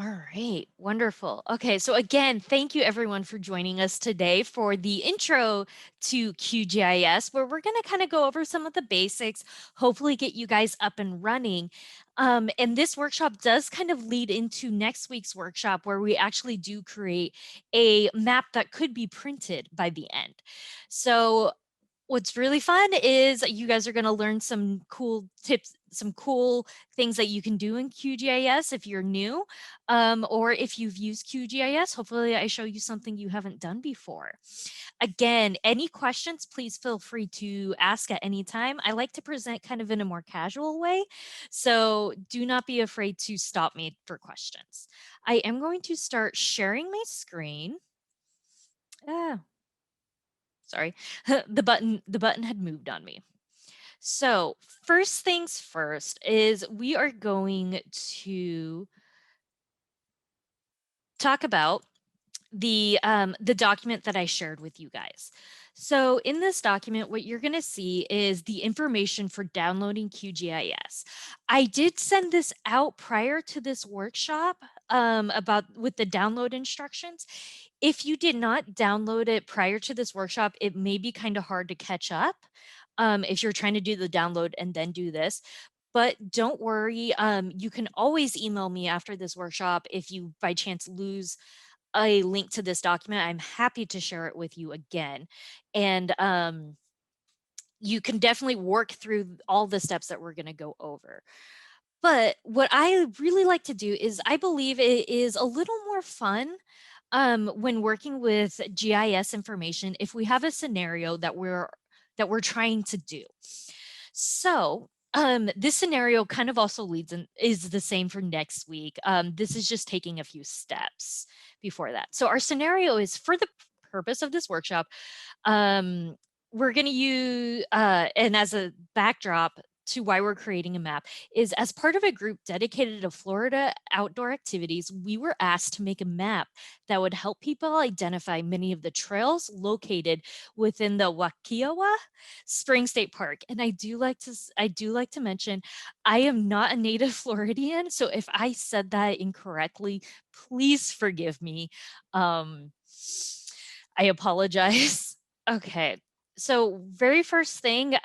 All right, wonderful. Okay, so again, thank you everyone for joining us today for the intro to QGIS, where we're going to kind of go over some of the basics, hopefully get you guys up and running. And this workshop does kind of lead into next week's workshop, where we actually do create a map that could be printed by the end. So what's really fun is you guys are going to learn some cool tips, some cool things that you can do in QGIS if you're new, or if you've used QGIS, hopefully I show you something you haven't done before. Again, any questions, please feel free to ask at any time. I like to present kind of in a more casual way, so do not be afraid to stop me for questions. I am going to start sharing my screen. Sorry, the button had moved on me. So first things first is we are going to talk about the document that I shared with you guys. So in this document, what you're going to see is the information for downloading QGIS. I did send this out prior to this workshop with the download instructions. If you did not download it prior to this workshop, it may be kind of hard to catch up if you're trying to do the download and then do this. But don't worry, you can always email me after this workshop if you by chance lose a link to this document. I'm happy to share it with you again. And you can definitely work through all the steps that we're going to go over. But what I really like to do is I believe it is a little more fun when working with GIS information if we have a scenario that we're trying to do. So this scenario kind of also is the same for next week. This is just taking a few steps before that. So our scenario is, for the purpose of this workshop, we're going to use, and as a backdrop to why we're creating a map, is as part of a group dedicated to Florida outdoor activities, we were asked to make a map that would help people identify many of the trails located within the Wakiawa Spring State Park. And I do like to mention, I am not a native Floridian, so if I said that incorrectly, please forgive me. I apologize. Okay. So very first thing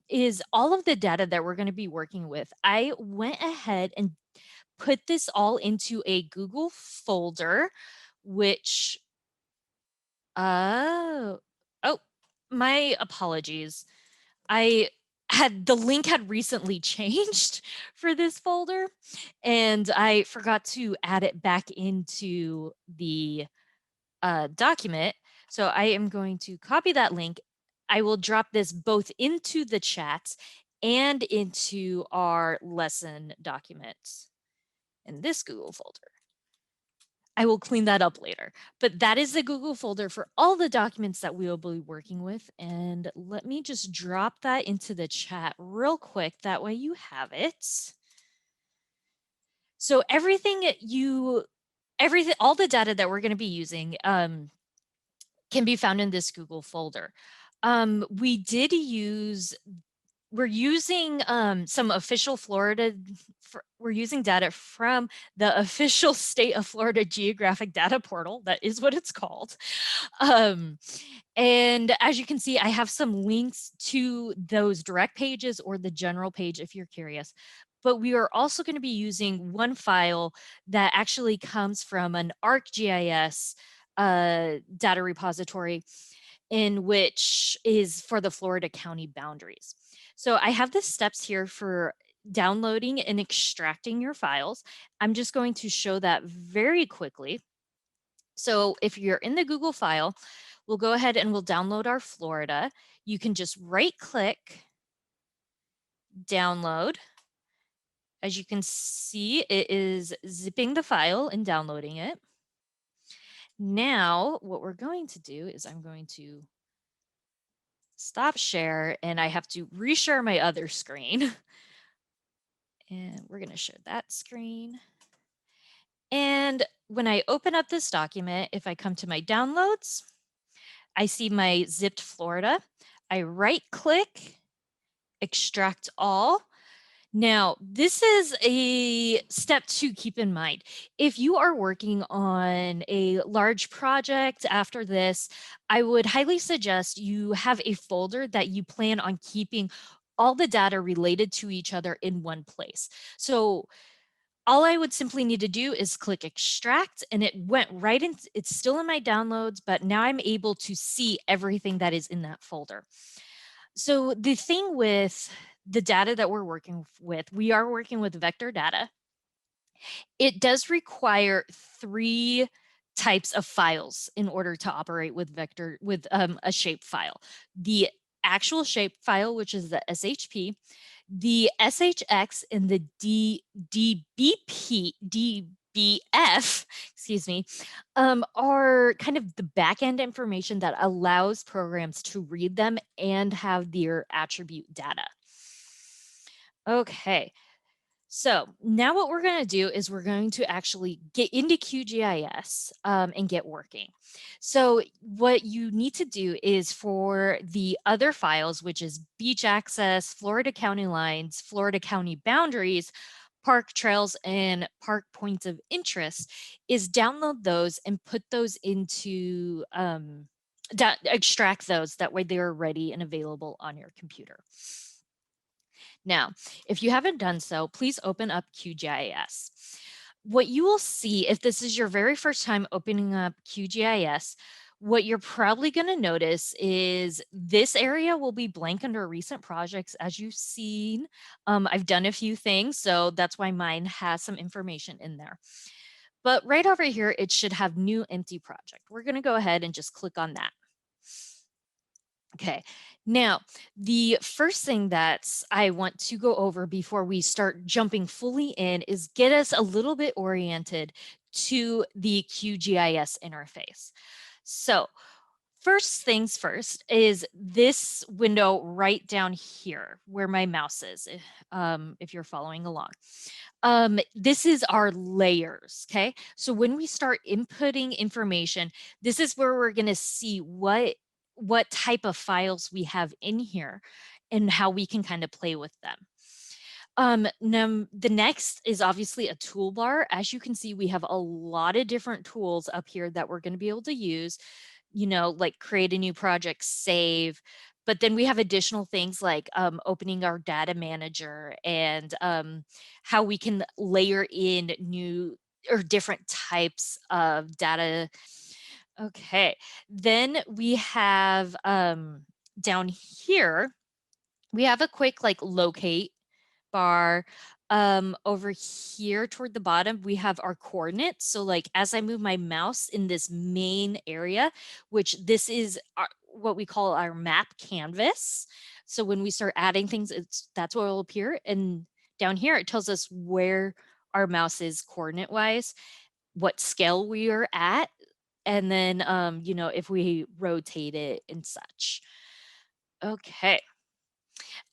is all of the data that we're going to be working with. I went ahead and put this all into a Google folder, which, oh, my apologies. The link had recently changed for this folder, and I forgot to add it back into the document. So I am going to copy that link. I will drop this both into the chat and into our lesson documents in this Google folder. I will clean that up later, but that is the Google folder for all the documents that we will be working with. And let me just drop that into the chat real quick. That way you have it. So all the data that we're going to be using can be found in this Google folder. We're using some official we're using data from the official state of Florida geographic data portal. That is what it's called. And as you can see, I have some links to those direct pages or the general page if you're curious. But we are also going to be using one file that actually comes from an ArcGIS data repository, in which is for the Florida county boundaries. So I have the steps here for downloading and extracting your files. I'm just going to show that very quickly. So if you're in the Google file, we'll go ahead and we'll download our Florida. You can just right click, download. As you can see, it is zipping the file and downloading it. Now, what we're going to do is I'm going to stop share, and I have to reshare my other screen. And we're going to share that screen. And when I open up this document, if I come to my downloads, I see my zipped Florida. I right click, extract all. Now, this is a step to keep in mind. If you are working on a large project after this, I would highly suggest you have a folder that you plan on keeping all the data related to each other in one place. So all I would simply need to do is click extract, and it went right in. It's still in my downloads, but now I'm able to see everything that is in that folder. So the thing with the data that we're working with, we are working with vector data. It does require 3 types of files in order to operate with vector with a shape file. The actual shape file, which is the SHP, the SHX, and the DBF, excuse me, are kind of the backend information that allows programs to read them and have their attribute data. Okay, so now what we're going to do is we're going to actually get into QGIS and get working. So what you need to do is for the other files, which is beach access, Florida county lines, Florida county boundaries, park trails, and park points of interest, is download those and put those into, extract those. That way they're ready and available on your computer. Now, if you haven't done so, please open up QGIS. What you will see, if this is your very first time opening up QGIS, what you're probably going to notice is this area will be blank under recent projects. As you've seen, I've done a few things, so that's why mine has some information in there. But right over here, it should have new empty project. We're going to go ahead and just click on that. Okay, now the first thing that I want to go over before we start jumping fully in is get us a little bit oriented to the QGIS interface. So first things first is this window right down here where my mouse is, if you're following along. This is our layers, okay? So when we start inputting information, this is where we're gonna see what type of files we have in here and how we can kind of play with them. The next is obviously a toolbar. As you can see, we have a lot of different tools up here that we're gonna be able to use, like create a new project, save. But then we have additional things like opening our data manager and how we can layer in new or different types of data. Okay, then we have down here, we have a quick like locate bar. Over here toward the bottom, we have our coordinates. So like as I move my mouse in this main area, which this is what we call our map canvas. So when we start adding things, that's what will appear. And down here, it tells us where our mouse is coordinate wise, what scale we are at, and then, if we rotate it and such. Okay.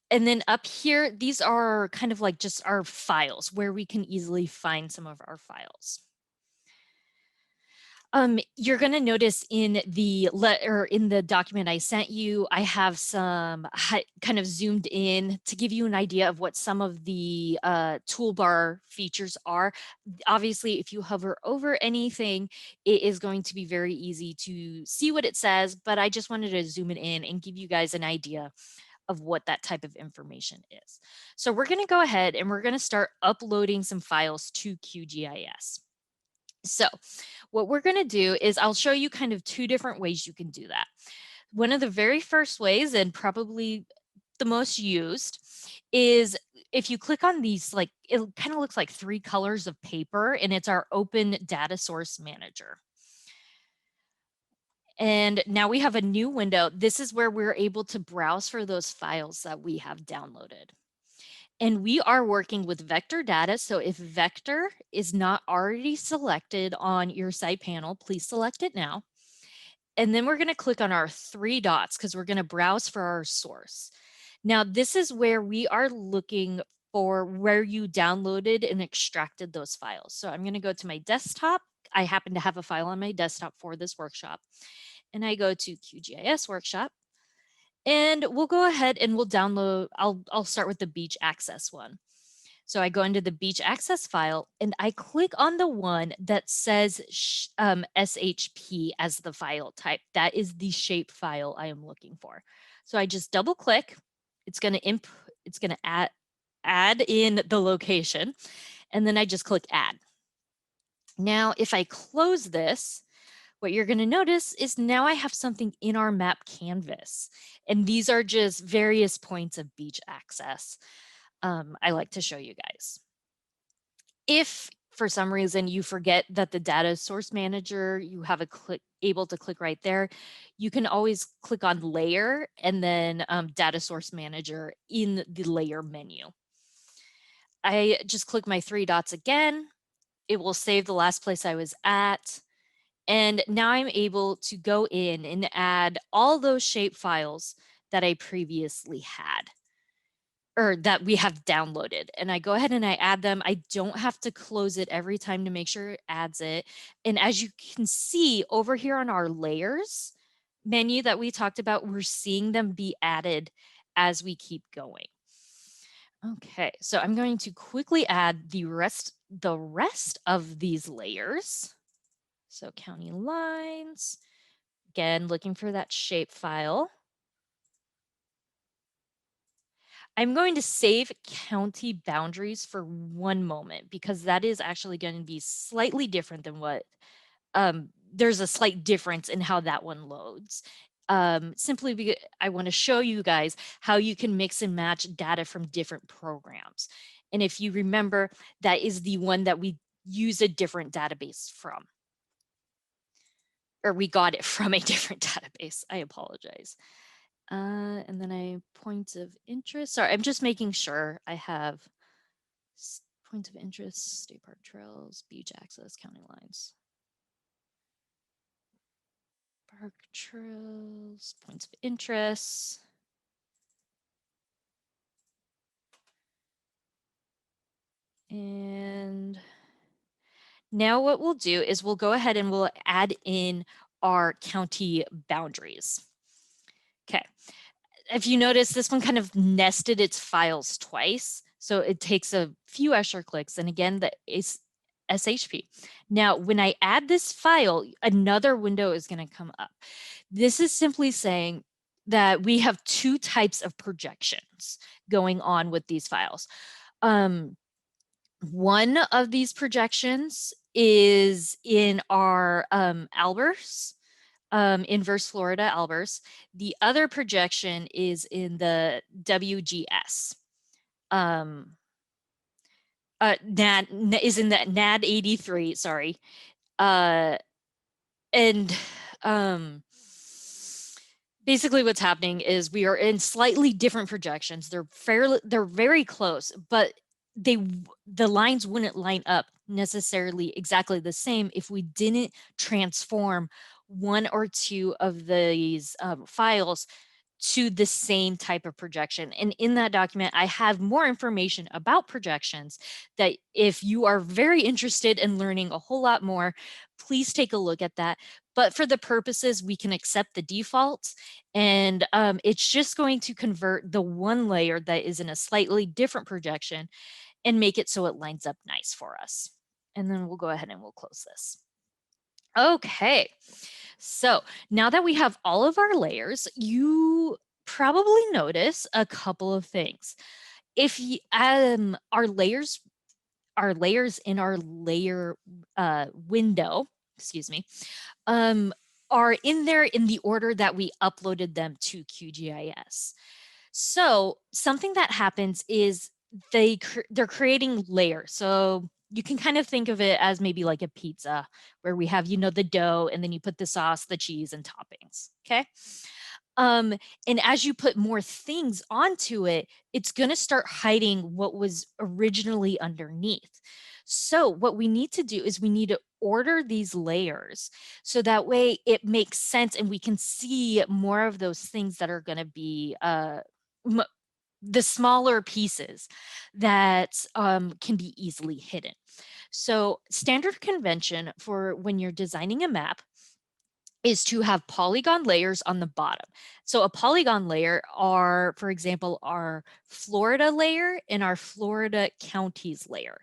And then up here, these are kind of like just our files where we can easily find some of our files. You're going to notice in the document I sent you, I have some kind of zoomed in to give you an idea of what some of the toolbar features are. Obviously, if you hover over anything, it is going to be very easy to see what it says, but I just wanted to zoom it in and give you guys an idea of what that type of information is. So we're going to go ahead and we're going to start uploading some files to QGIS. So what we're going to do is I'll show you kind of 2 different ways you can do that. One of the very first ways, and probably the most used, is if you click on these, like it kind of looks like 3 colors of paper, and it's our open data source manager. And now we have a new window. This is where we're able to browse for those files that we have downloaded. And we are working with vector data. So if vector is not already selected on your side panel, please select it now. And then we're going to click on our 3 dots because we're going to browse for our source. Now, this is where we are looking for where you downloaded and extracted those files. So I'm going to go to my desktop. I happen to have a file on my desktop for this workshop. And I go to QGIS workshop. And we'll go ahead and we'll download, I'll start with the beach access one. So I go into the beach access file and I click on the one that says SHP as the file type. That is the shape file I am looking for. So I just double click. It's going to add in the location, and then I just click add. Now, if I close this, what you're going to notice is now I have something in our map canvas, and these are just various points of beach access. I like to show you guys. If for some reason you forget that the data source manager, you have able to click right there, you can always click on layer and then data source manager in the layer menu. I just click my 3 dots again. It will save the last place I was at. And now I'm able to go in and add all those shape files that I previously had, or that we have downloaded. And I go ahead and I add them. I don't have to close it every time to make sure it adds it. And as you can see over here on our layers menu that we talked about, we're seeing them be added as we keep going. Okay, so I'm going to quickly add the rest of these layers. So county lines, again, looking for that shape file. I'm going to save county boundaries for one moment because that is actually going to be slightly different than what, there's a slight difference in how that one loads. Simply because I want to show you guys how you can mix and match data from different programs. And if you remember, that is the one that we use a different database from. Or we got it from a different database. I apologize. And then points of interest. Sorry, I'm just making sure I have points of interest, state park trails, beach access, county lines. Park trails, points of interest. And now what we'll do is we'll go ahead and we'll add in our county boundaries. Okay. If you notice, this one kind of nested its files twice. So it takes a few extra clicks. And again, that is SHP. Now, when I add this file, another window is going to come up. This is simply saying that we have two types of projections going on with these files. One of these projections is in our Albers, inverse Florida Albers. The other projection is in the WGS. Is in the NAD 83, sorry. Basically what's happening is we are in slightly different projections. They're very close, but the lines wouldn't line up necessarily exactly the same if we didn't transform one or two of these files to the same type of projection. And in that document, I have more information about projections that if you are very interested in learning a whole lot more, please take a look at that. But for the purposes, we can accept the defaults, and it's just going to convert the one layer that is in a slightly different projection and make it so it lines up nice for us. And then we'll go ahead and we'll close this. Okay, so now that we have all of our layers, you probably notice a couple of things. If you, our layers in our layer window, excuse me, are in there in the order that we uploaded them to QGIS. So something that happens is they're creating layers. So you can kind of think of it as maybe like a pizza where we have, the dough, and then you put the sauce, the cheese, and toppings. Okay. And as you put more things onto it, it's going to start hiding what was originally underneath. So what we need to do is we need to order these layers so that way it makes sense and we can see more of those things that are going to be the smaller pieces that can be easily hidden. So standard convention for when you're designing a map is to have polygon layers on the bottom. So a polygon layer are, for example, our Florida layer and our Florida counties layer.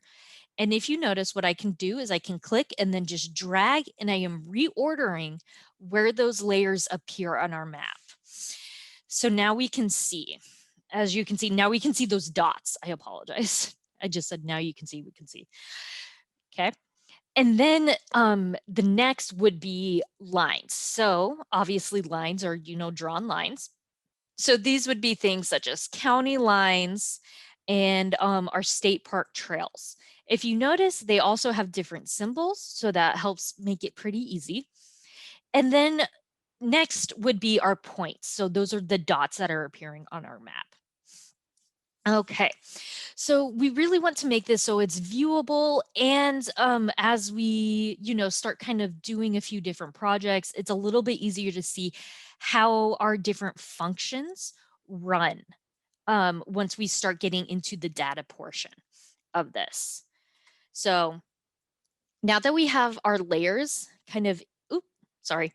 And if you notice, what I can do is I can click and then just drag, and I am reordering where those layers appear on our map. So now we can see, as you can see, now we can see those dots. I apologize. I just said now you can see, we can see. Okay. And then the next would be lines. So obviously lines are, drawn lines. So these would be things such as county lines and our state park trails. If you notice, they also have different symbols, so that helps make it pretty easy. And then next would be our points. So those are the dots that are appearing on our map. Okay, so we really want to make this so it's viewable, and as we, start kind of doing a few different projects, it's a little bit easier to see how our different functions run once we start getting into the data portion of this. So now that we have our layers kind of, sorry,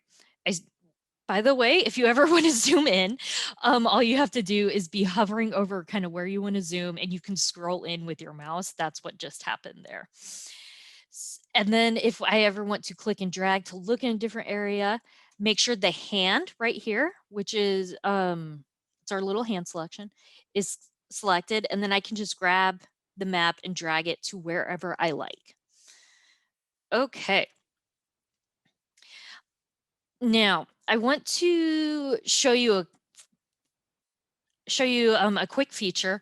by the way, if you ever want to zoom in, all you have to do is be hovering over kind of where you want to zoom, and you can scroll in with your mouse. That's what just happened there. And then if I ever want to click and drag to look in a different area, make sure the hand right here, which is it's our little hand selection, is selected, and then I can just grab the map and drag it to wherever I like. Okay. Now, I want to show you a quick feature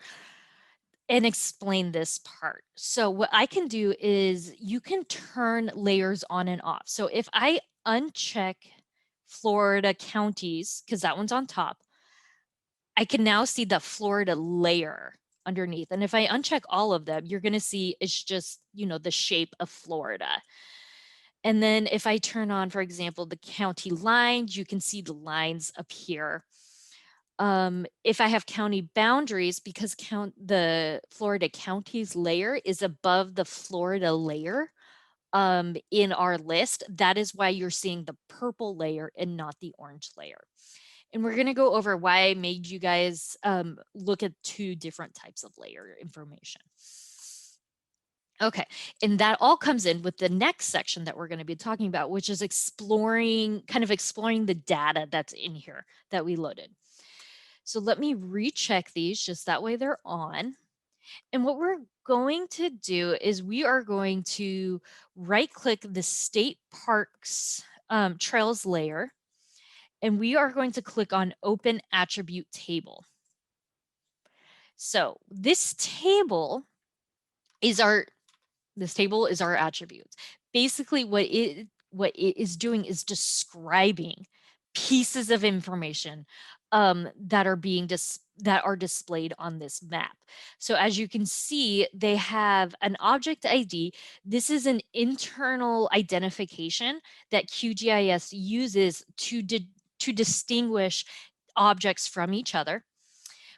and explain this part. So what I can do is you can turn layers on and off. So if I uncheck Florida counties, because that one's on top, I can now see the Florida layer underneath. And if I uncheck all of them, you're going to see it's just, the shape of Florida. And then if I turn on, for example, the county lines, you can see the lines appear. If I have county boundaries, because the Florida counties layer is above the Florida layer in our list, that is why you're seeing the purple layer and not the orange layer. And we're going to go over why I made you guys look at two different types of layer information. Okay, and that all comes in with the next section that we're going to be talking about, which is exploring the data that's in here that we loaded. So let me recheck these, just that way they're on. And what we're going to do is we are going to right click the state parks trails layer, and we are going to click on open attribute table. So this table is our attributes. Basically what it is doing is describing pieces of information that are displayed on this map. So as you can see, they have an object ID. This is an internal identification that QGIS uses to distinguish objects from each other.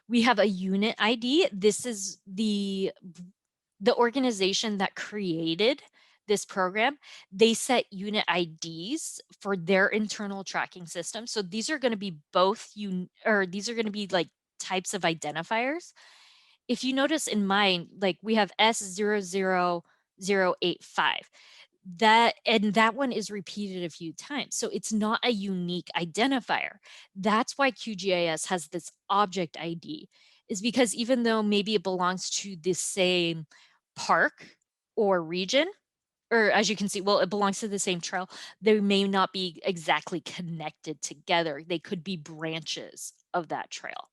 We have a unit ID. This is the organization that created this program. They set unit IDs for their internal tracking system. So these are going to be these are going to be like types of identifiers. If you notice in mine, like we have S00085. That one is repeated a few times. So it's not a unique identifier. That's why QGIS has this object ID, is because even though maybe it belongs to the same park or region, or as you can see, well, it belongs to the same trail, they may not be exactly connected together. They could be branches of that trail.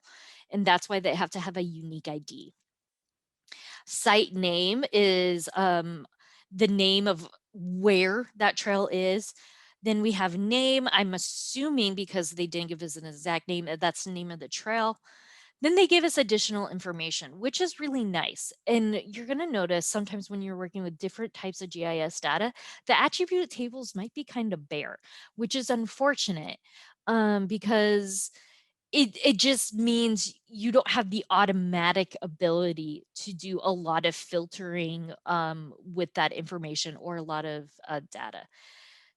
And that's why they have to have a unique ID. Site name is the name of where that trail is. Then we have name. I'm assuming because they didn't give us an exact name, that's the name of the trail. Then they give us additional information, which is really nice. And you're going to notice sometimes when you're working with different types of GIS data, the attribute tables might be kind of bare, which is unfortunate because it just means you don't have the automatic ability to do a lot of filtering with that information or a lot of data.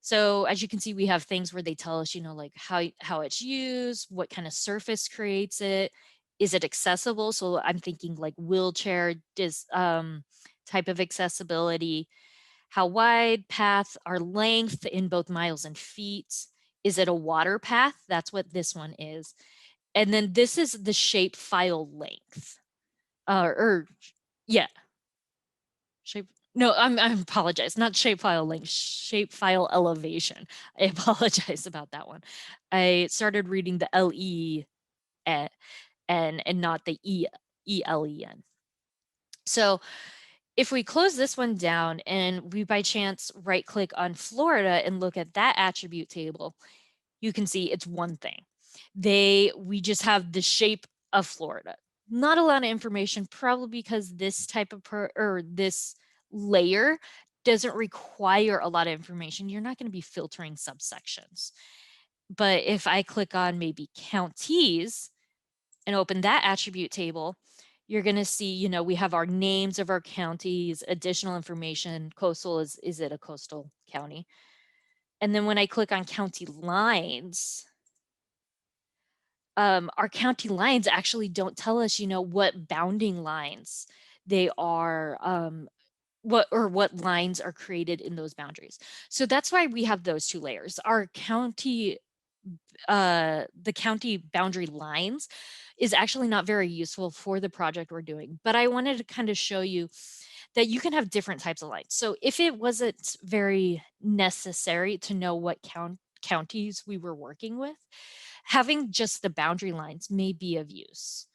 So as you can see, we have things where they tell us, like how it's used, what kind of surface creates it, is it accessible? So I'm thinking like wheelchair type of accessibility, how wide path, our length in both miles and feet. Is it a water path? That's what this one is. And then this is the shape file length. Or yeah, shape. No, I apologize. Not shape file length, shape file elevation. I apologize about that one. I started reading the LE and not the ELEN. So if we close this one down and we by chance right click on Florida and look at that attribute table, you can see it's one thing. We just have the shape of Florida. Not a lot of information, probably because this type of this layer doesn't require a lot of information. You're not going to be filtering subsections. But if I click on maybe counties and open that attribute table, you're going to see, we have our names of our counties, additional information. Coastal is it a coastal county? And then when I click on county lines, our county lines actually don't tell us, what bounding lines they are, what lines are created in those boundaries. So that's why we have those two layers. Our county, the county boundary lines is actually not very useful for the project we're doing, but I wanted to kind of show you that you can have different types of lines. So if it wasn't very necessary to know what counties we were working with, having just the boundary lines may be of use.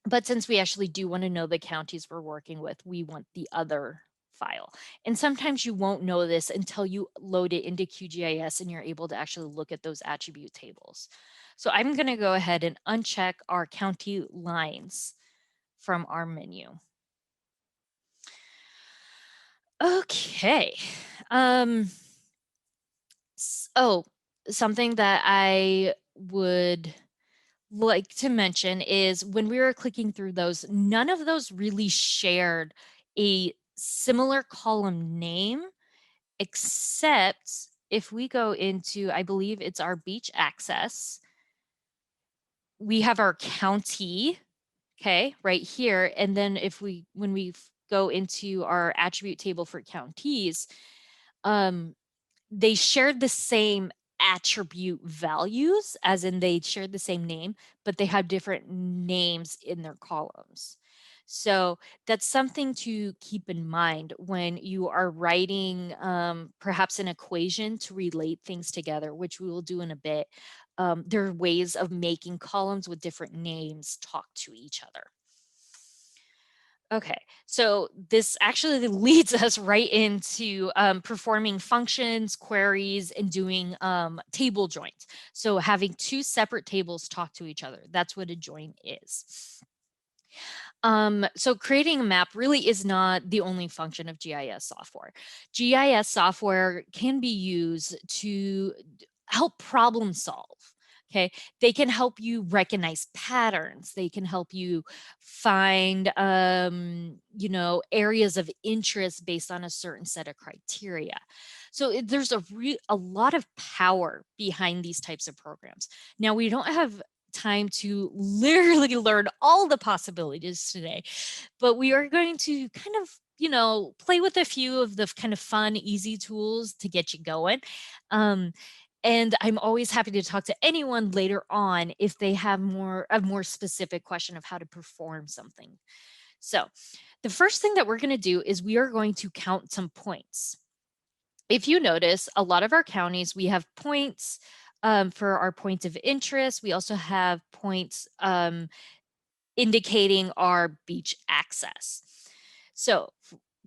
But since we actually do want to know the counties we're working with, we want the other file. And sometimes you won't know this until you load it into QGIS and you're able to actually look at those attribute tables. So I'm going to go ahead and uncheck our county lines from our menu. Okay. Something that I would like to mention is when we were clicking through those, none of those really shared a similar column name, except if we go into, I believe it's our beach access, we have our county, okay, right here. And then when we go into our attribute table for counties, they shared the same attribute values, as in they shared the same name, but they have different names in their columns. So that's something to keep in mind when you are writing perhaps an equation to relate things together, which we will do in a bit. There are ways of making columns with different names talk to each other. Okay, so this actually leads us right into performing functions, queries, and doing table joins. So having two separate tables talk to each other. That's what a join is. So creating a map really is not the only function of GIS software. GIS software can be used to help problem solve. Okay, they can help you recognize patterns. They can help you find, areas of interest based on a certain set of criteria. So there's a lot of power behind these types of programs. Now, we don't have time to literally learn all the possibilities today, but we are going to kind of, play with a few of the kind of fun, easy tools to get you going. And I'm always happy to talk to anyone later on if they have a more specific question of how to perform something. So the first thing that we're going to do is we are going to count some points. If you notice, a lot of our counties, we have points for our points of interest. We also have points indicating our beach access. So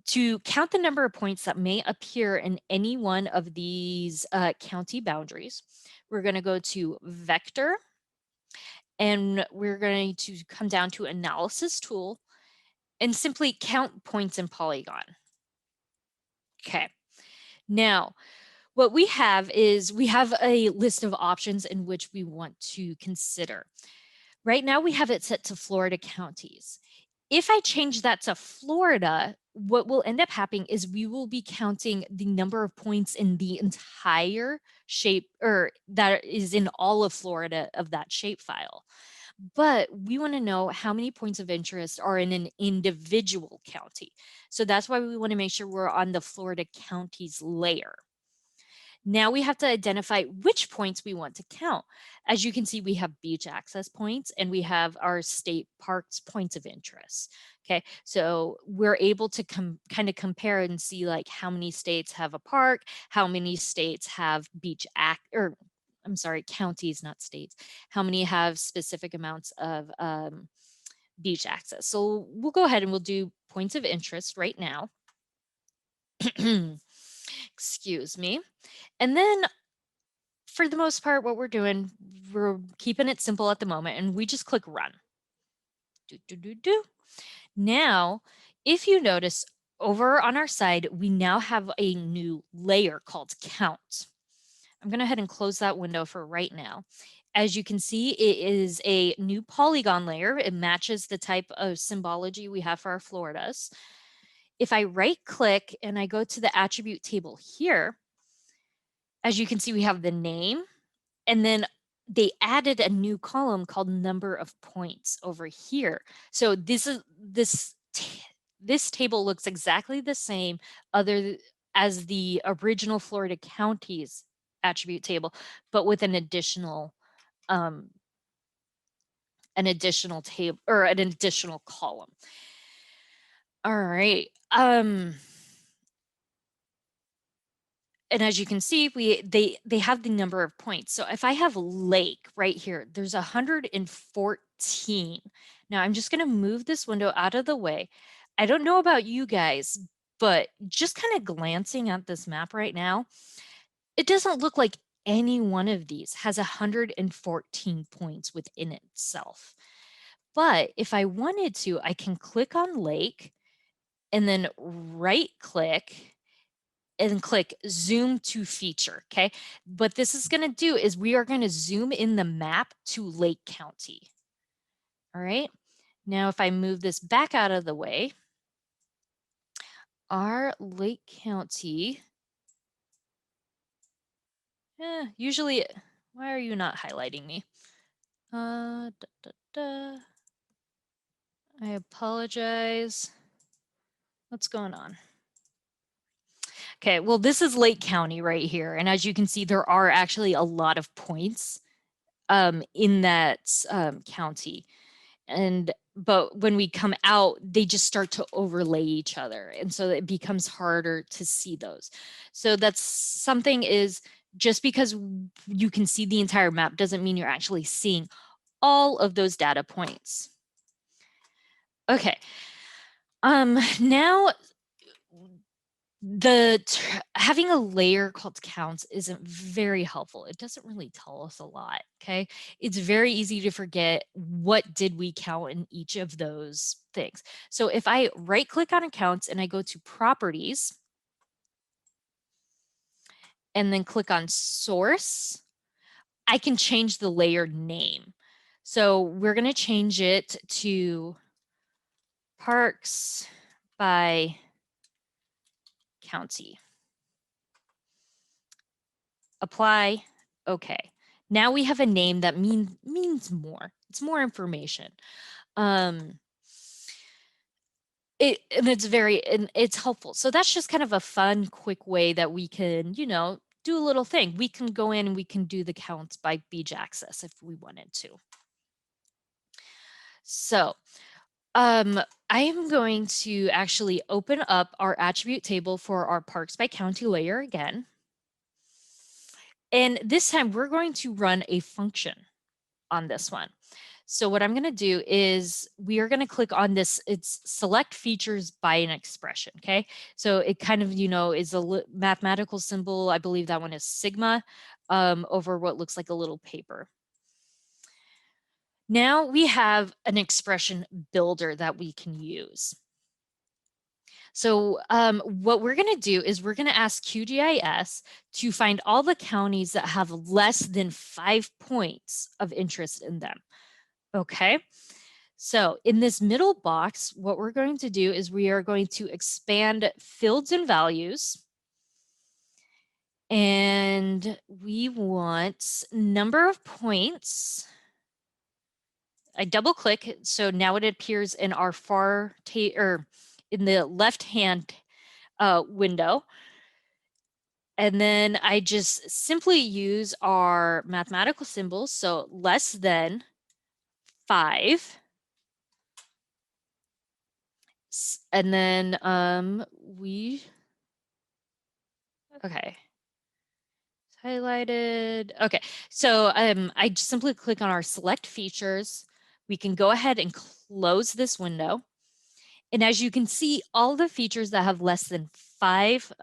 to count the number of points that may appear in any one of these county boundaries, we're going to go to Vector, and we're going to come down to Analysis Tool and simply count points in Polygon. Okay. Now, what we have is we have a list of options in which we want to consider. Right now we have it set to Florida counties. If I change that to Florida, what will end up happening is we will be counting the number of points in the entire shape, or that is in all of Florida of that shapefile. But we want to know how many points of interest are in an individual county. So that's why we want to make sure we're on the Florida counties layer. Now we have to identify which points we want to count. As you can see, we have beach access points and we have our state parks points of interest. Okay, so we're able to kind of compare and see like how many states have a park, how many states have I'm sorry, counties, not states, how many have specific amounts of beach access. So we'll go ahead and we'll do points of interest right now. Excuse me. And then for the most part, what we're keeping it simple at the moment, and we just click run. Now, if you notice over on our side, we now have a new layer called count. I'm going to go ahead and close that window for right now. As you can see, it is a new Polygon layer. It matches the type of symbology we have for our Floridas. If I right click and I go to the attribute table here, as you can see, we have the name, and then they added a new column called number of points over here. So this table looks exactly the same as the original Florida counties attribute table, but with an additional table or an additional column. All right. And as you can see, they have the number of points. So if I have lake right here, there's 114. Now I'm just going to move this window out of the way. I don't know about you guys, but just kind of glancing at this map right now, it doesn't look like any one of these has 114 points within itself. But if I wanted to, I can click on lake and then right click and click zoom to feature, okay? What this is going to do is we are going to zoom in the map to Lake County. All right, now if I move this back out of the way, our Lake County, usually, why are you not highlighting me? I apologize. What's going on? Okay, well, this is Lake County right here. And as you can see, there are actually a lot of points in that county. But when we come out, they just start to overlay each other. And so it becomes harder to see those. So that's something is just because you can see the entire map doesn't mean you're actually seeing all of those data points. Okay. Now having a layer called counts isn't very helpful. It doesn't really tell us a lot, okay? It's very easy to forget what did we count in each of those things. So if I right click on accounts and I go to properties and then click on source, I can change the layer name. So we're going to change it to parks by county. Apply. Okay. Now we have a name that means more. It's more information. It's helpful. So that's just kind of a fun, quick way that we can, do a little thing. We can go in and we can do the counts by beach access if we wanted to. So I am going to actually open up our attribute table for our parks by county layer again. And this time we're going to run a function on this one. So what I'm going to do is we are going to click on this. It's select features by an expression. Okay. So it kind of, is a mathematical symbol. I believe that one is sigma over what looks like a little paper. Now we have an expression builder that we can use. So what we're going to do is we're going to ask QGIS to find all the counties that have less than 5 points of interest in them. Okay, So in this middle box, what we're going to do is we are going to expand fields and values. And we want number of points. I double click, so now it appears in our in the left hand window. And then I just simply use our mathematical symbols, so less than 5. And then okay, highlighted. Okay, so I just simply click on our select features. We can go ahead and close this window. And as you can see, all the features that have less than 5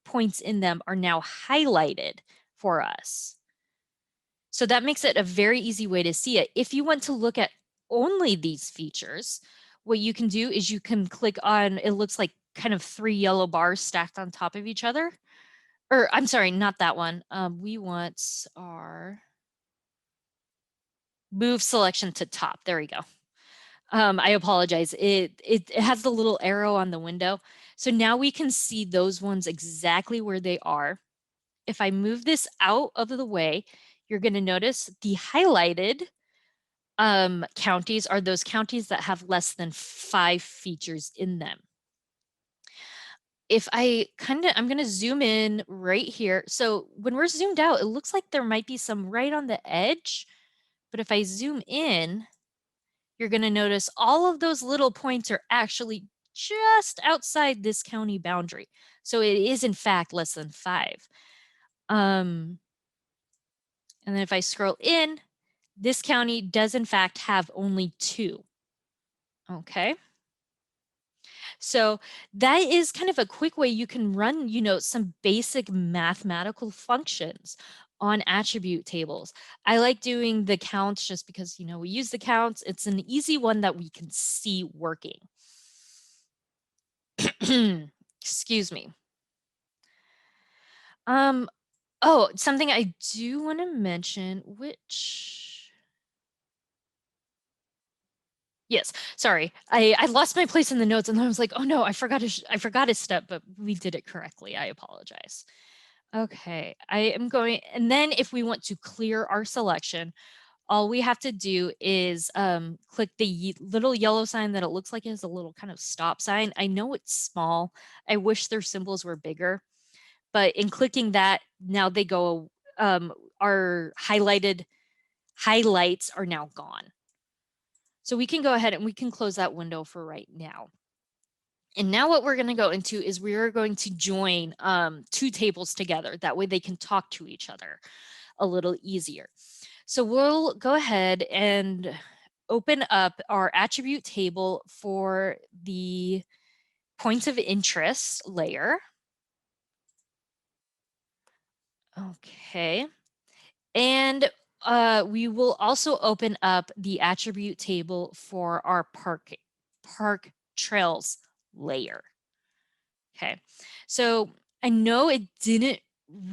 points in them are now highlighted for us. So that makes it a very easy way to see it. If you want to look at only these features, what you can do is you can click on, it looks like kind of 3 yellow bars stacked on top of each other. Or I'm sorry, not that one. We want our move selection to top. There we go. I apologize. It has the little arrow on the window. So now we can see those ones exactly where they are. If I move this out of the way, you're going to notice the highlighted counties are those counties that have less than 5 features in them. If I'm going to zoom in right here. So when we're zoomed out, it looks like there might be some right on the edge. But if I zoom in, you're going to notice all of those little points are actually just outside this county boundary. So it is in fact less than 5. And then if I scroll in, this county does in fact have only 2. Okay. So that is kind of a quick way you can run, some basic mathematical functions on attribute tables. I like doing the counts just because, we use the counts. It's an easy one that we can see working. Excuse me. Oh, something I do want to mention, yes, sorry. I lost my place in the notes and I was like, oh no, I forgot a step, but we did it correctly. I apologize. Okay, I am going, and then if we want to clear our selection, all we have to do is click the little yellow sign that it looks like is a little kind of stop sign. I know it's small. I wish their symbols were bigger, but in clicking that, now they go, our highlights are now gone. So we can go ahead and we can close that window for right now. And now what we're going to go into is we are going to join 2 tables together. That way they can talk to each other a little easier. So we'll go ahead and open up our attribute table for the points of interest layer. Okay. And we will also open up the attribute table for our park trails layer. Okay, so I know it didn't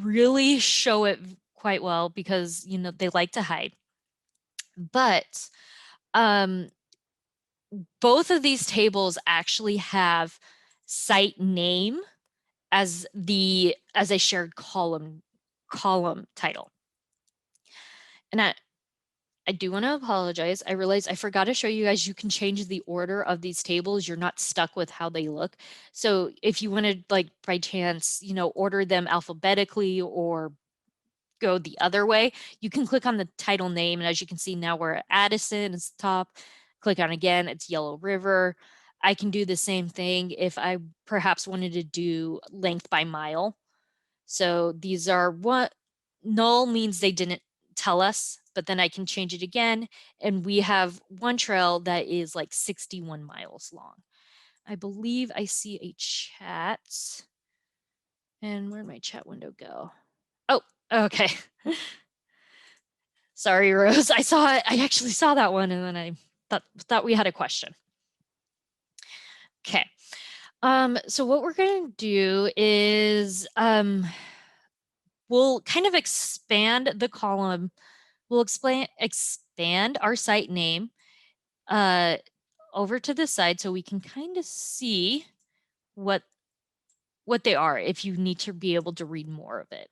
really show it quite well because, they like to hide, but both of these tables actually have site name as a shared column title. And I do want to apologize. I realized I forgot to show you guys, you can change the order of these tables. You're not stuck with how they look. So if you want to, like, by chance, order them alphabetically or go the other way, you can click on the title name. And as you can see now, we're at Addison, it's top. Click on again, it's Yellow River. I can do the same thing if I perhaps wanted to do length by mile. So these are what null means they didn't tell us, but then I can change it again. And we have one trail that is like 61 miles long. I believe I see a chat. And where'd my chat window go? Oh, okay. Sorry, Rose. I actually saw that one and then I thought we had a question. Okay. So what we're going to do is we'll kind of expand the column. We'll expand our site name over to the side so we can kind of see what they are if you need to be able to read more of it.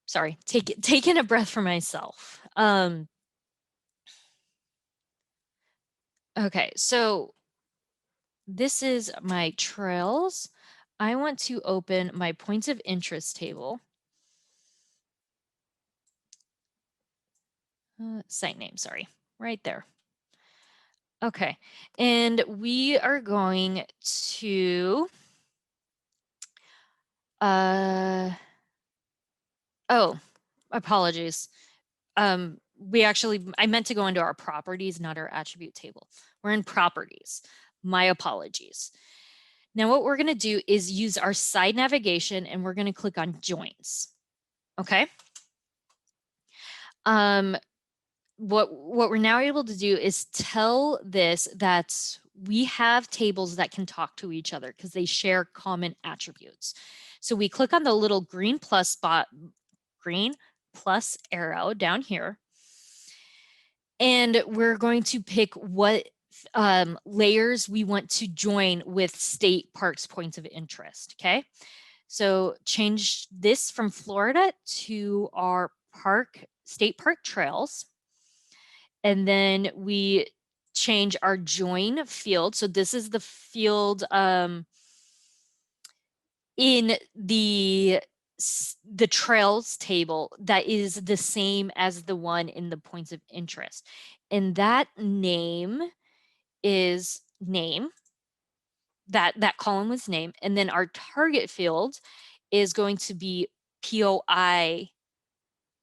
Sorry, taking a breath for myself. Okay, so this is my trails. I want to open my points of interest table. Site name, sorry, right there. Okay, and we are going to, oh, apologies. I meant to go into our properties, not our attribute table. We're in properties. My apologies. Now what we're going to do is use our side navigation and we're going to click on joins. Okay. What we're now able to do is tell this that we have tables that can talk to each other because they share common attributes. So we click on the little green plus arrow down here. And we're going to pick what layers we want to join with state parks points of interest, okay? So change this from Florida to our state park trails. And then we change our join field. So this is the field in the trails table that is the same as the one in the points of interest. And that name is name. That column was name. And then our target field is going to be POI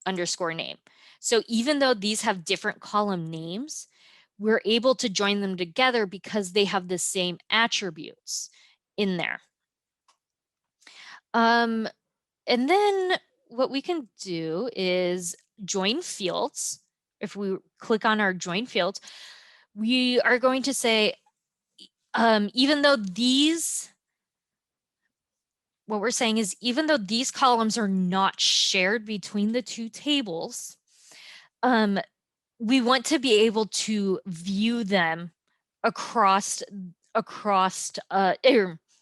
underscore name. So even though these have different column names, we're able to join them together because they have the same attributes in there. And then what we can do is join fields. If we click on our join fields, we are going to say, even though these, what we're saying is, even though these columns are not shared between the two tables, we want to be able to view them across,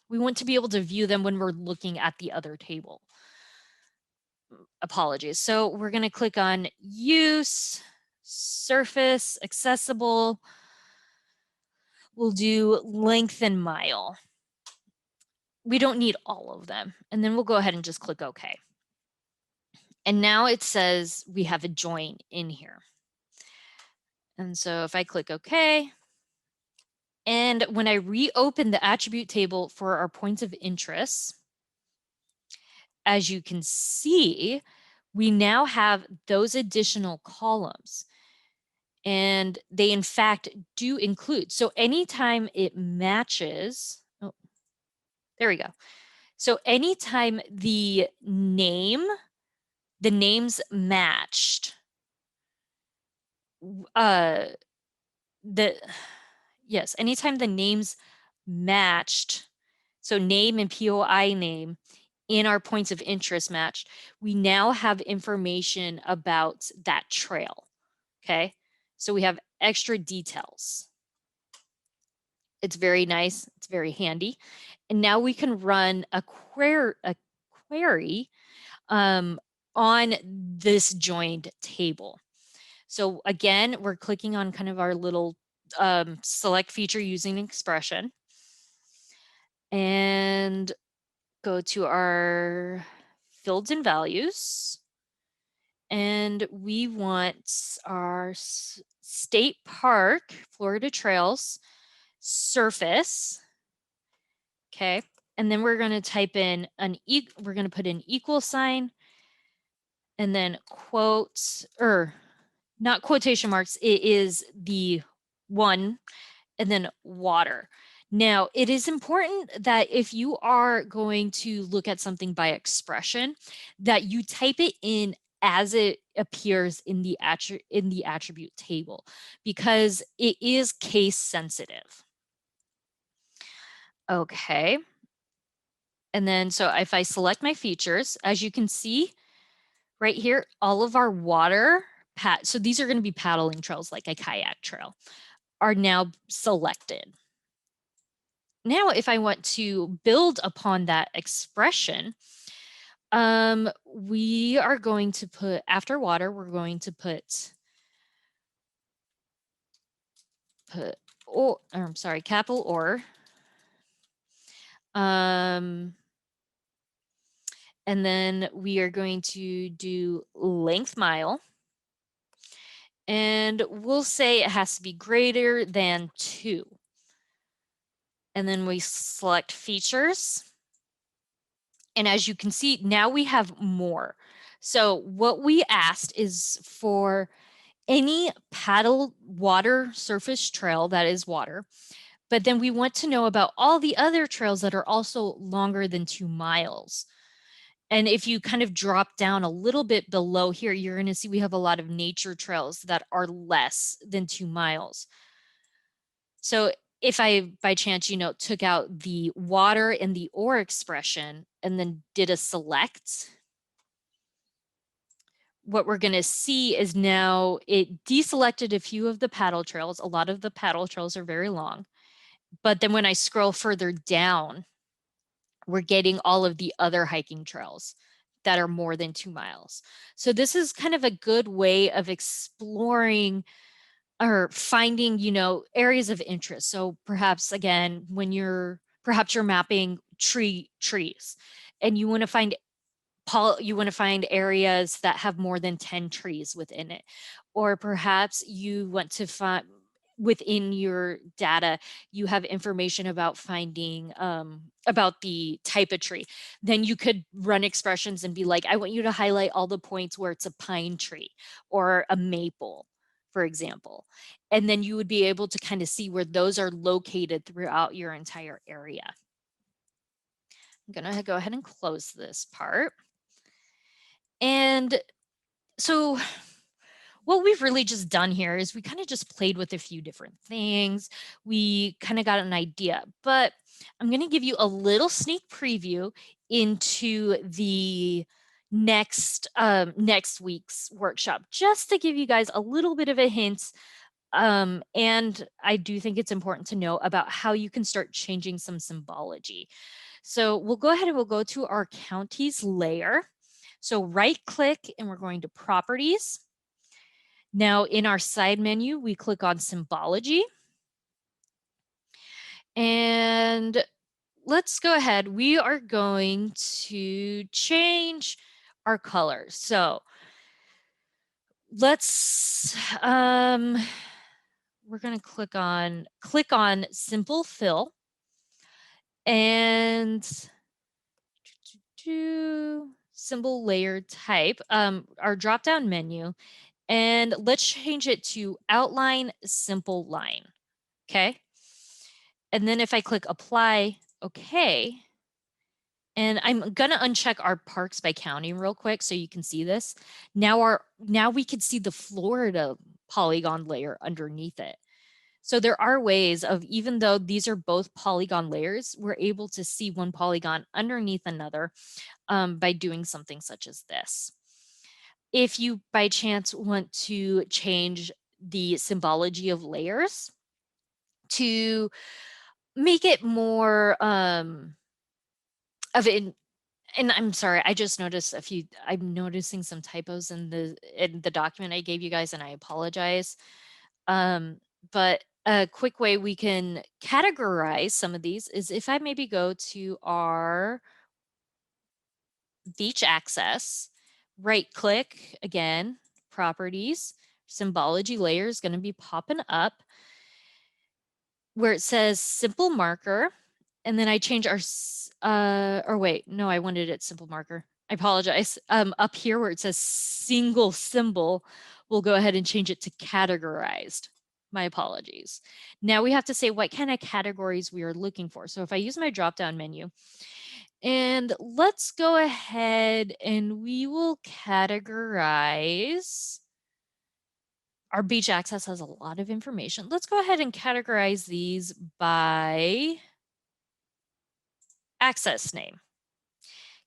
we want to be able to view them when we're looking at the other table. Apologies. So we're going to click on use, surface, accessible. We'll do length and mile. We don't need all of them. And then we'll go ahead and just click OK. And now it says we have a join in here. And so if I click OK, and when I reopen the attribute table for our points of interest, as you can see, we now have those additional columns. And they in fact do include. So anytime it matches, oh, there we go. So anytime the names matched, anytime the names matched, so name and POI name in our points of interest matched, we now have information about that trail, okay? So we have extra details. It's very nice, it's very handy. And now we can run a query on this joined table. So again, we're clicking on kind of our little select feature using expression and go to our fields and values. And we want our state park, Florida Trails, surface. Okay. And then we're going to type in we're going to put an equal sign and then quotes, or not quotation marks, it is the one and then water. Now, it is important that if you are going to look at something by expression, that you type it in as it appears in the attribute table, because it is case sensitive. Okay. And then, so if I select my features, as you can see right here, all of our water so these are going to be paddling trails like a kayak trail, are now selected. Now, if I want to build upon that expression, we are going to put, after water, we're going to put or, I'm sorry, capital or. And then we are going to do length mile. And we'll say it has to be greater than 2. And then we select features. And as you can see, now we have more. So what we asked is for any paddle water surface trail that is water, but then we want to know about all the other trails that are also longer than 2 miles. And if you kind of drop down a little bit below here, you're going to see we have a lot of nature trails that are less than 2 miles. So if I, by chance, took out the water and the or expression and then did a select, what we're going to see is now it deselected a few of the paddle trails. A lot of the paddle trails are very long. But then when I scroll further down, we're getting all of the other hiking trails that are more than 2 miles. So this is kind of a good way of exploring or finding, areas of interest. So perhaps, again, when you're mapping trees and you want to find areas that have more than 10 trees within it, or perhaps you want to find within your data, you have information about finding about the type of tree. Then you could run expressions and be like, I want you to highlight all the points where it's a pine tree or a maple, for example. And then you would be able to kind of see where those are located throughout your entire area. I'm going to go ahead and close this part. And so what we've really just done here is we kind of just played with a few different things. We kind of got an idea, but I'm going to give you a little sneak preview into the next week's workshop, just to give you guys a little bit of a hint. And I do think it's important to know about how you can start changing some symbology. So we'll go ahead and we'll go to our counties layer. So right click and we're going to properties. Now in our side menu, we click on Symbology. And let's go ahead. We are going to change our colors. So let's, we're going to click on Simple Fill. And symbol layer type, our drop-down menu. And let's change it to outline simple line. Okay. And then if I click apply, okay. And I'm gonna uncheck our parks by county real quick so you can see this. Now we can see the Florida polygon layer underneath it. So there are ways of, even though these are both polygon layers, we're able to see one polygon underneath another by doing something such as this. If you by chance want to change the symbology of layers to make it more of an, and I'm sorry, I just noticed I'm noticing some typos in the document I gave you guys, and I apologize. But a quick way we can categorize some of these is if I maybe go to our beach access, right click again, properties, symbology layer is going to be popping up where it says simple marker. And then I change our, or wait, no, I wanted it simple marker. I apologize. Up here where it says single symbol, we'll go ahead and change it to categorized. My apologies. Now we have to say what kind of categories we are looking for. So if I use my drop-down menu, and let's go ahead and we will categorize. Our beach access has a lot of information. Let's go ahead and categorize these by access name.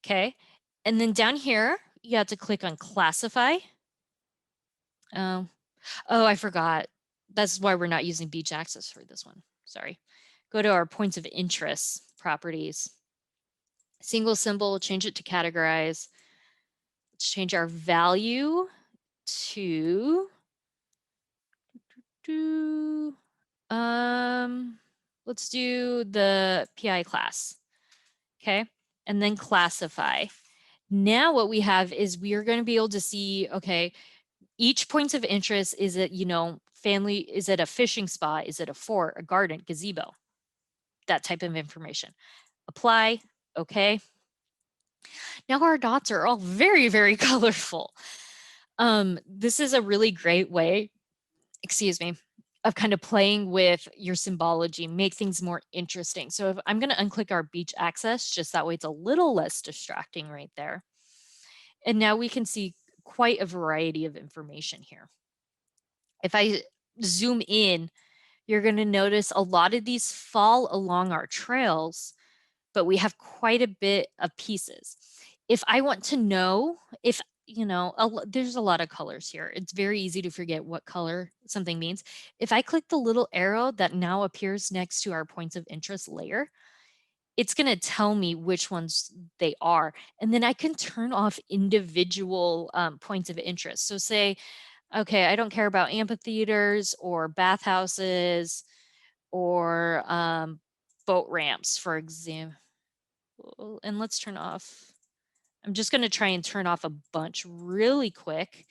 Okay. And then down here, you have to click on classify. Oh, I forgot. That's why we're not using beach access for this one. Sorry. Go to our points of interest properties. Single symbol, change it to categorize. Let's change our value to let's do the PI class. Okay. And then classify. Now what we have is we are going to be able to see, okay, each point of interest, is it, family, is it a fishing spot? Is it a fort, a garden, gazebo? That type of information. Apply. Okay. Now our dots are all very, very colorful. This is a really great way, excuse me, of kind of playing with your symbology, make things more interesting. So if I'm going to unclick our beach access, just that way it's a little less distracting right there. And now we can see quite a variety of information here. If I zoom in, you're going to notice a lot of these fall along our trails, but we have quite a bit of pieces. If I want to know if, there's a lot of colors here. It's very easy to forget what color something means. If I click the little arrow that now appears next to our points of interest layer, it's going to tell me which ones they are. And then I can turn off individual points of interest. So say, okay, I don't care about amphitheaters or bathhouses or boat ramps, for example. And let's turn off. I'm just going to try and turn off a bunch really quick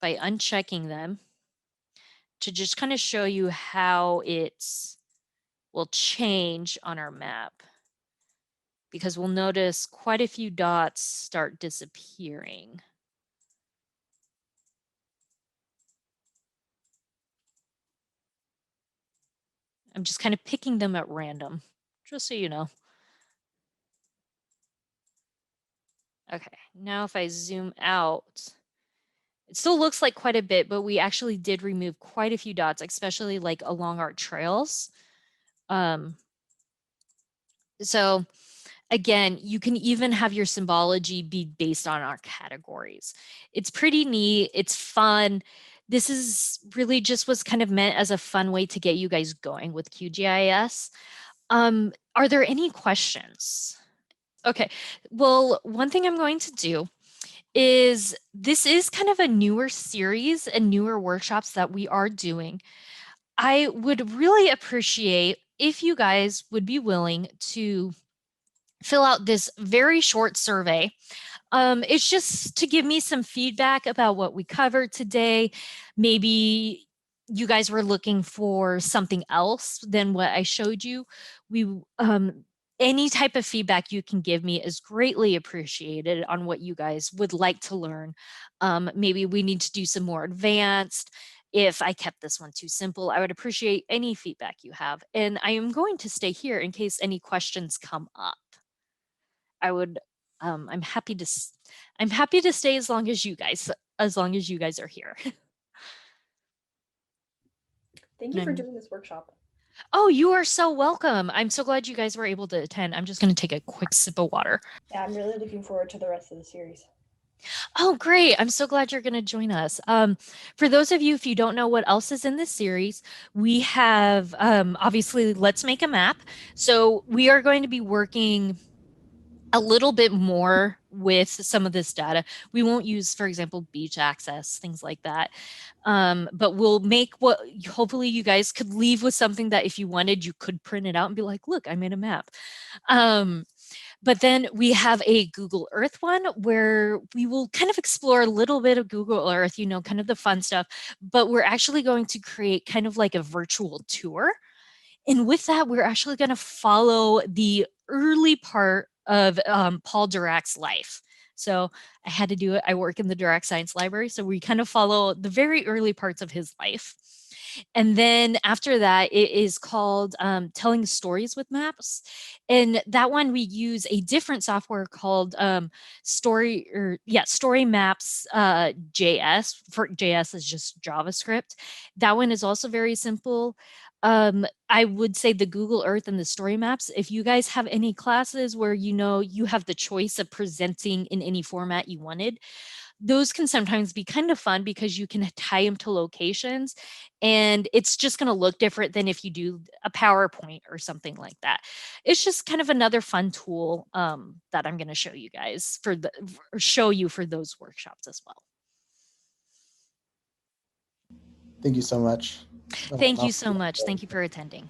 by unchecking them to just kind of show you how it's will change on our map, because we'll notice quite a few dots start disappearing. I'm just kind of picking them at random, just so you know. Okay, now if I zoom out, it still looks like quite a bit, but we actually did remove quite a few dots, especially like along our trails. So again, you can even have your symbology be based on our categories. It's pretty neat. It's fun. This is really just was kind of meant as a fun way to get you guys going with QGIS. Are there any questions? Okay, well, one thing I'm going to do is this is kind of a newer series and newer workshops that we are doing. I would really appreciate if you guys would be willing to fill out this very short survey. It's just to give me some feedback about what we covered today. Maybe you guys were looking for something else than what I showed you. Any type of feedback you can give me is greatly appreciated on what you guys would like to learn. Maybe we need to do some more advanced. If I kept this one too simple, I would appreciate any feedback you have. And I am going to stay here in case any questions come up. I would, I'm happy to stay as long as you guys are here. Thank you for doing this workshop. Oh, you are so welcome. I'm so glad you guys were able to attend. I'm just going to take a quick sip of water. Yeah, I'm really looking forward to the rest of the series. Oh, great. I'm so glad you're going to join us. For those of you, if you don't know what else is in this series, we have obviously Let's Make a Map. So we are going to be working a little bit more with some of this data. We won't use, for example, beach access, things like that. But we'll make what hopefully you guys could leave with something that if you wanted, you could print it out and be like, look, I made a map. But then we have a Google Earth one where we will kind of explore a little bit of Google Earth, kind of the fun stuff, but we're actually going to create kind of like a virtual tour. And with that, we're actually going to follow the early part of Paul Dirac's life. So I had to do it. I work in the Dirac Science Library. So we kind of follow the very early parts of his life. And then after that, it is called Telling Stories with Maps. And that one we use a different software called Story Maps JS. For JS is just JavaScript. That one is also very simple. I would say the Google Earth and the story maps. If you guys have any classes where you have the choice of presenting in any format you wanted, those can sometimes be kind of fun because you can tie them to locations, and it's just going to look different than if you do a PowerPoint or something like that. It's just kind of another fun tool that I'm going to show you guys for those workshops as well. Thank you so much. Thank you so much. Thank you for attending.